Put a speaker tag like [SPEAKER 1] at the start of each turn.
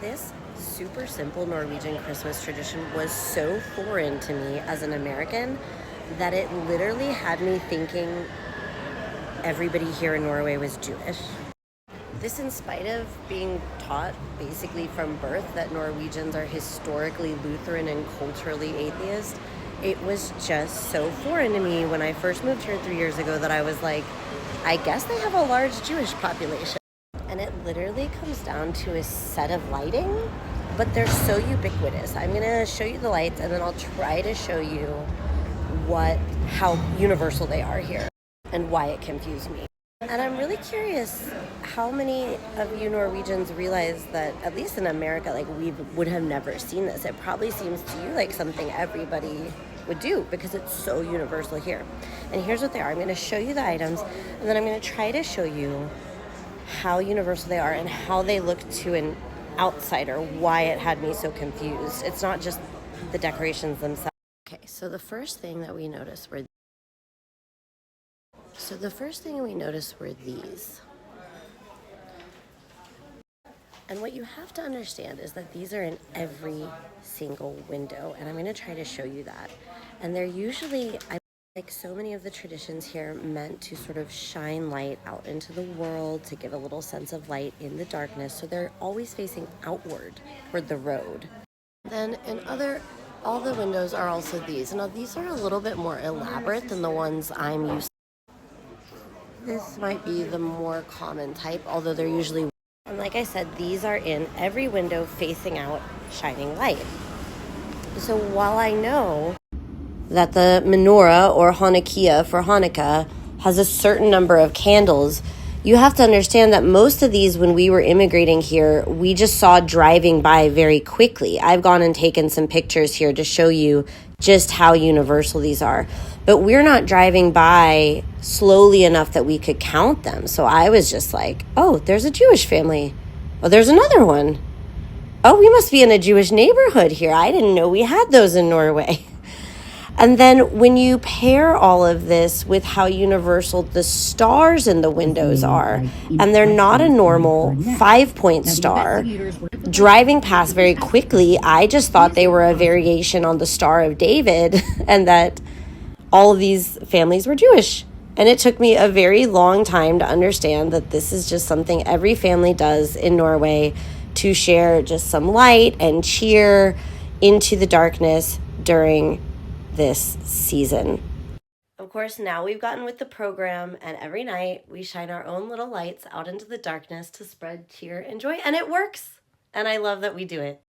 [SPEAKER 1] This super simple Norwegian Christmas tradition was so foreign to me as an American that it literally had me thinking everybody here in Norway was Jewish. This in spite of being taught basically from birth that Norwegians are historically Lutheran and culturally atheist. It was just so foreign to me when I first moved here 3 years ago that I was like, I guess they have a large Jewish population. And it literally comes down to a set of lighting, but they're so ubiquitous. I'm gonna show you the lights and then I'll try to show you how universal they are here and why it confused me. And I'm really curious how many of you Norwegians realize that, at least in America, like we would have never seen this. It probably seems to you like something everybody would do because it's so universal here. And here's what they are. I'm going to show you the items, and then I'm going to try to show you how universal they are and how they look to an outsider, why it had me so confused. It's not just the decorations themselves. Okay, so the first thing we noticed were these. And what you have to understand is that these are in every single window, and I'm going to try to show you that. And they're usually, like so many of the traditions here, meant to sort of shine light out into the world, to give a little sense of light in the darkness. So they're always facing outward toward the road. Then all the windows are also these. Now these are a little bit more elaborate than the ones I'm used to. This might be the more common type, although they're usually, and like I said, these are in every window facing out, shining light. So while I know that the menorah, or Hanukkah for Hanukkah, has a certain number of candles, you have to understand that most of these, when we were immigrating here, we just saw driving by very quickly. I've gone and taken some pictures here to show you just how universal these are. But we're not driving by slowly enough that we could count them. So I was just like, oh, there's a Jewish family. Oh, there's another one. Oh, we must be in a Jewish neighborhood here. I didn't know we had those in Norway. And then when you pair all of this with how universal the stars in the windows are, and they're not a normal 5-point star, driving past very quickly, I just thought they were a variation on the Star of David and that all of these families were Jewish. And it took me a very long time to understand that this is just something every family does in Norway to share just some light and cheer into the darkness during this season. Of course, now we've gotten with the program, and every night we shine our own little lights out into the darkness to spread cheer and joy, and it works. And I love that we do it.